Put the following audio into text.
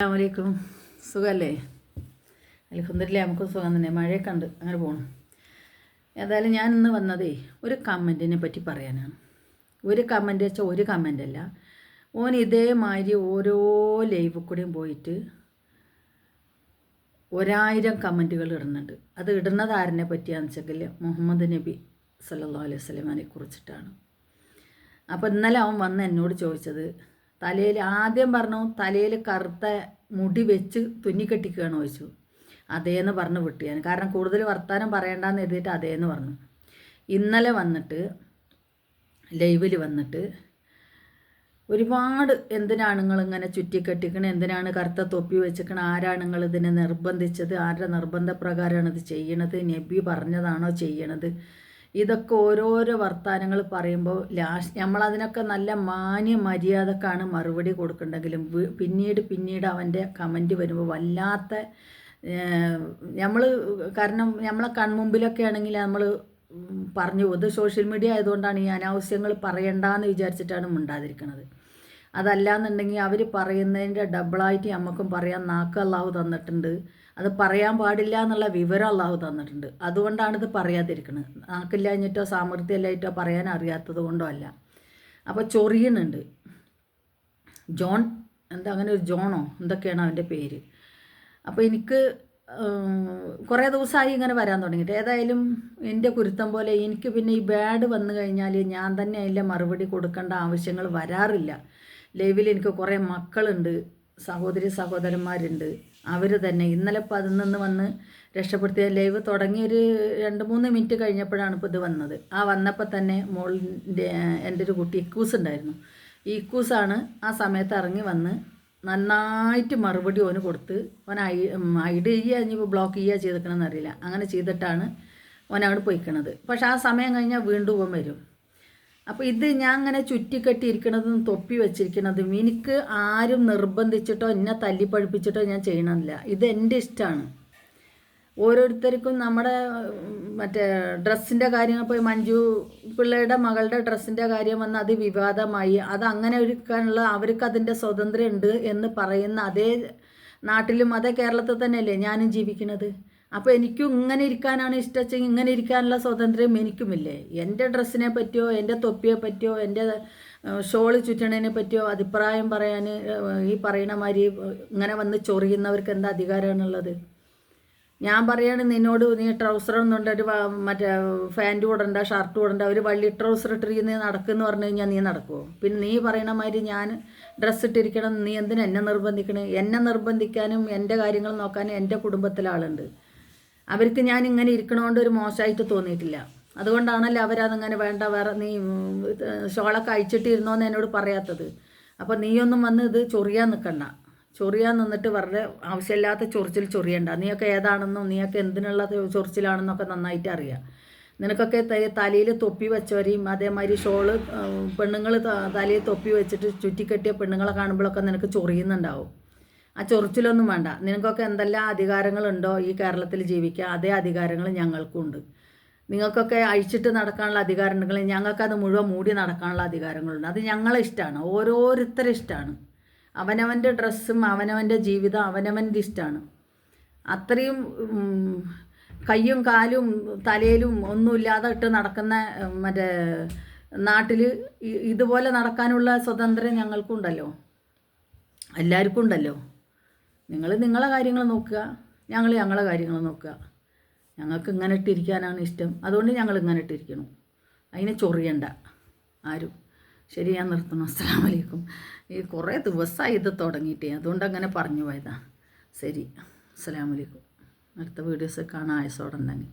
അസ്സലാമലൈക്കും. സുഖമല്ലേ? അൽഹംദുലില്ലാ, നമുക്ക് സുഖം തന്നെ. മഴയൊക്കെ ഉണ്ട്, അങ്ങനെ പോകണം. ഏതായാലും ഞാൻ ഇന്ന് വന്നതേ ഒരു കമൻറ്റിനെ പറ്റി പറയാനാണ്. ഒരു കമൻറ്റ് വെച്ചാൽ ഒരു കമൻ്റ് അല്ല, ഓൻ ഇതേമാതിരി ഓരോ ലൈവ് കൂടെയും പോയിട്ട് 1000 കമൻറ്റുകൾ ഇടുന്നുണ്ട്. അത് ഇടുന്നത് ആരിനെ പറ്റിയാണെന്ന് വെച്ചെങ്കിൽ മുഹമ്മദ് നബി സല്ലല്ലാഹു അലൈഹി വസല്ലമയെ കുറിച്ചിട്ടാണ്. അപ്പോൾ ഇന്നലെ അവൻ വന്ന് എന്നോട് ചോദിച്ചത്, തലയിൽ ആദ്യം പറഞ്ഞു തലയിൽ കറുത്ത മുടി വെച്ച് തുന്നിക്കെട്ടിക്കുകയാണ് ചോദിച്ചു. അതേന്ന് പറഞ്ഞ് വിട്ടു ഞാൻ, കാരണം കൂടുതൽ വർത്തമാനം പറയണ്ടെന്ന് എഴുതിയിട്ട് അതേന്ന് പറഞ്ഞു. ഇന്നലെ വന്നിട്ട് ലൈവിൽ വന്നിട്ട് ഒരുപാട് എന്തിനാണ് നിങ്ങളിങ്ങനെ ചുറ്റിക്കെട്ടിക്കണത്, എന്തിനാണ് കറുത്ത തൊപ്പി വെച്ചിക്കണത്, ആരാണ് നിങ്ങൾ ഇതിനെ നിർബന്ധിച്ചത്, ആരുടെ നിർബന്ധപ്രകാരമാണ് ഇത് ചെയ്യണത്, നബി പറഞ്ഞതാണോ ചെയ്യണത്, ഇതൊക്കെ ഓരോരോ വർത്തമാനങ്ങൾ പറയുമ്പോൾ നമ്മളതിനൊക്കെ നല്ല മാന്യ മര്യാദക്കാണ് മറുപടി കൊടുക്കണ്ടെങ്കിലും പിന്നീട് അവൻ്റെ കമൻറ്റ് വരുമ്പോൾ വല്ലാത്ത നമ്മൾ, കാരണം നമ്മളെ കൺമുമ്പിലൊക്കെ ആണെങ്കിൽ നമ്മൾ പറഞ്ഞു പോകും. ഇത് സോഷ്യൽ മീഡിയ ആയതുകൊണ്ടാണ് ഈ അനാവശ്യങ്ങൾ പറയണ്ടെന്ന് വിചാരിച്ചിട്ടാണ് മിണ്ടാതിരിക്കുന്നത്. അതല്ലാന്നുണ്ടെങ്കിൽ അവർ പറയുന്നതിൻ്റെ ഡബിളായിട്ട് നമുക്കും പറയാൻ നാക്ക് അല്ലാഹു തന്നിട്ടുണ്ട്. അത് പറയാൻ പാടില്ല എന്നുള്ള വിവരം അല്ലാഹു തന്നിട്ടുണ്ട്. അതുകൊണ്ടാണിത് പറയാതിരിക്കുന്നത്. നാക്കില്ലാഞ്ഞിട്ടോ സാമർഥ്യമില്ലായിട്ടോ പറയാൻ അറിയാത്തത് കൊണ്ടോ അല്ല. അപ്പോൾ ചൊറിയുന്നുണ്ട്. ജോൺ എന്താ അങ്ങനെ ഒരു ജോണോ എന്തൊക്കെയാണ് അവൻ്റെ പേര്. അപ്പോൾ എനിക്ക് കുറേ ദിവസമായി ഇങ്ങനെ വരാൻ തുടങ്ങിയിട്ട്. ഏതായാലും എൻ്റെ കുരുത്തം പോലെ എനിക്ക് പിന്നെ ഈ ബാഡ് വന്നു കഴിഞ്ഞാൽ ഞാൻ തന്നെ അതിൻ്റെ മറുപടി കൊടുക്കേണ്ട ആവശ്യങ്ങൾ വരാറില്ല. ലൈവിൽ എനിക്ക് കുറേ മക്കളുണ്ട്, സഹോദരന്മാരുണ്ട്. അവർ തന്നെ ഇന്നലെ 11 വന്ന് രക്ഷപ്പെടുത്തിയ ലൈവ് തുടങ്ങി ഒരു 2-3 മിനിറ്റ് കഴിഞ്ഞപ്പോഴാണ് ഇപ്പോൾ ഇത് വന്നത്. ആ വന്നപ്പോൾ തന്നെ എൻ്റെ ഒരു കുട്ടി ഇക്കൂസ് ഉണ്ടായിരുന്നു. ഈ ഇക്കൂസാണ് ആ സമയത്ത് ഇറങ്ങി വന്ന് നന്നായിട്ട് മറുപടി ഓന് കൊടുത്ത്, ഓൻ ഐഡ് ചെയ്യുക ഇനിയിപ്പോൾ ബ്ലോക്ക് ചെയ്യുക ചെയ്തിക്കണമെന്ന് അറിയില്ല, അങ്ങനെ ചെയ്തിട്ടാണ് ഓൻ അവിടെ പോയിക്കണത്. പക്ഷെ ആ സമയം കഴിഞ്ഞാൽ വീണ്ടും ഓൻ വരും. അപ്പോൾ ഇത് ഞാൻ അങ്ങനെ ചുറ്റിക്കെട്ടിയിരിക്കണതും തൊപ്പി വെച്ചിരിക്കണതും എനിക്ക് ആരും നിർബന്ധിച്ചിട്ടോ എന്നെ തല്ലിപ്പഴിപ്പിച്ചിട്ടോ ഞാൻ ചെയ്യണമെന്നില്ല. ഇത് എൻ്റെ ഇഷ്ടമാണ്. ഓരോരുത്തർക്കും നമ്മുടെ മറ്റേ ഡ്രസ്സിൻ്റെ കാര്യങ്ങൾ, ഇപ്പോൾ മഞ്ജു പിള്ളയുടെ മകളുടെ ഡ്രസ്സിൻ്റെ കാര്യം വന്ന് അത് വിവാദമായി. അത് അങ്ങനെ ഒരുക്കാനുള്ള അവർക്ക് അതിൻ്റെ സ്വാതന്ത്ര്യം ഉണ്ട് എന്ന് പറയുന്ന അതേ നാട്ടിലും അതേ കേരളത്തിൽ തന്നെയല്ലേ ഞാനും ജീവിക്കുന്നത്. അപ്പോൾ എനിക്കും ഇങ്ങനെ ഇരിക്കാനാണ് ഇഷ്ടം, ഇങ്ങനെ ഇരിക്കാനുള്ള സ്വാതന്ത്ര്യം എനിക്കുമില്ലേ. എൻ്റെ ഡ്രസ്സിനെ പറ്റിയോ എൻ്റെ തൊപ്പിയെ പറ്റിയോ എൻ്റെ ഷോള് ചുറ്റണതിനെ പറ്റിയോ അഭിപ്രായം പറയാൻ ഈ പറയണ മാതിരി ഇങ്ങനെ വന്ന് ചൊറിയുന്നവർക്ക് എന്താ അധികാരമാണുള്ളത്? ഞാൻ പറയാണ് നിന്നോട്, നീ ട്രൗസർ ഒന്നുണ്ട്, ഒരു മറ്റേ ഫാൻറ്റ് ഇടണ്ട, ഷർട്ട് ഇടണ്ട, ഒരു വള്ളി ട്രൗസർ ഇട്ടിട്ട് നീ നടക്കുമെന്ന് പറഞ്ഞു കഴിഞ്ഞാൽ നീ നടക്കുമോ? പിന്നെ നീ പറയണ മാതിരി ഞാൻ ഡ്രസ്സ് ഇട്ടിരിക്കണം, നീ എന്തിനാ എന്നെ നിർബന്ധിക്കണേ? എന്നെ നിർബന്ധിക്കാനും എൻ്റെ കാര്യങ്ങൾ നോക്കാനും എൻ്റെ കുടുംബത്തിലെ ആളുണ്ട്. അവർക്ക് ഞാൻ ഇങ്ങനെ ഇരിക്കണോണ്ട് ഒരു മോശമായിട്ട് തോന്നിയിട്ടില്ല. അതുകൊണ്ടാണല്ലോ അവരതിങ്ങനെ വേണ്ട, വേറെ നീ ഷോളൊക്കെ അയച്ചിട്ടിരുന്നോന്ന് എന്നോട് പറയാത്തത്. അപ്പോൾ നീയൊന്നും വന്ന് ഇത് ചൊറിയാൻ നിൽക്കണ്ട. ചൊറിയാൻ നിന്നിട്ട് വെറുതെ ആവശ്യമില്ലാത്ത ചൊറിച്ചിൽ ചൊറിയണ്ട. നീയൊക്കെ ഏതാണെന്നും നീയൊക്കെ എന്തിനുള്ള ചൊറിച്ചിലാണെന്നൊക്കെ നന്നായിട്ട് അറിയാം. നിനക്കൊക്കെ തലയിൽ തൊപ്പി വെച്ചവരെയും അതേമാതിരി ഷോള് പെണ്ണുങ്ങൾ തലയിൽ തൊപ്പി വെച്ചിട്ട് ചുറ്റിക്കെട്ടിയ പെണ്ണുങ്ങളെ കാണുമ്പോഴൊക്കെ നിനക്ക് ചൊറിയുന്നുണ്ടാവും. ആ ചൊറിച്ചിലൊന്നും വേണ്ട. നിനക്കൊക്കെ എന്തെല്ലാം അധികാരങ്ങളുണ്ടോ ഈ കേരളത്തിൽ ജീവിക്കുക, അതേ അധികാരങ്ങൾ ഞങ്ങൾക്കും ഉണ്ട്. നിങ്ങൾക്കൊക്കെ അഴിച്ചിട്ട് നടക്കാനുള്ള അധികാരം ഉണ്ടെങ്കിൽ ഞങ്ങൾക്കത് മുഴുവൻ മൂടി നടക്കാനുള്ള അധികാരങ്ങളുണ്ട്. അത് ഞങ്ങളെ ഇഷ്ടമാണ്, ഓരോരുത്തരും ഇഷ്ടമാണ്. അവനവൻ്റെ ഡ്രസ്സും അവനവൻ്റെ ജീവിതം അവനവൻ്റെ ഇഷ്ടമാണ്. അത്രയും കയ്യും കാലും തലയിലും ഒന്നുമില്ലാതെ ഇട്ട് നടക്കുന്ന മറ്റേ നാട്ടിൽ ഇതുപോലെ നടക്കാനുള്ള സ്വാതന്ത്ര്യം ഞങ്ങൾക്കും ഉണ്ടല്ലോ, എല്ലാവർക്കും ഉണ്ടല്ലോ. നിങ്ങൾ നിങ്ങളെ കാര്യങ്ങൾ നോക്കുക, ഞങ്ങൾ ഞങ്ങളെ കാര്യങ്ങൾ നോക്കുക. ഞങ്ങൾക്ക് ഇങ്ങനെ ഇട്ടിരിക്കാനാണ് ഇഷ്ടം, അതുകൊണ്ട് ഞങ്ങൾ ഇങ്ങനെ ഇട്ടിരിക്കണം. അതിനെ ചൊറിയണ്ട ആരും. ശരി, ഞാൻ നിർത്തുന്നു. അസ്സലാമു അലൈക്കും. ഈ കുറേ ദിവസമായി ഇത് തുടങ്ങിയിട്ടേ, അതുകൊണ്ട് അങ്ങനെ പറഞ്ഞു പോയതാ. ശരി, അസ്സലാമു അലൈക്കും. അടുത്ത വീഡിയോസ് കാണാൻ ആയസോടെ തന്നെ.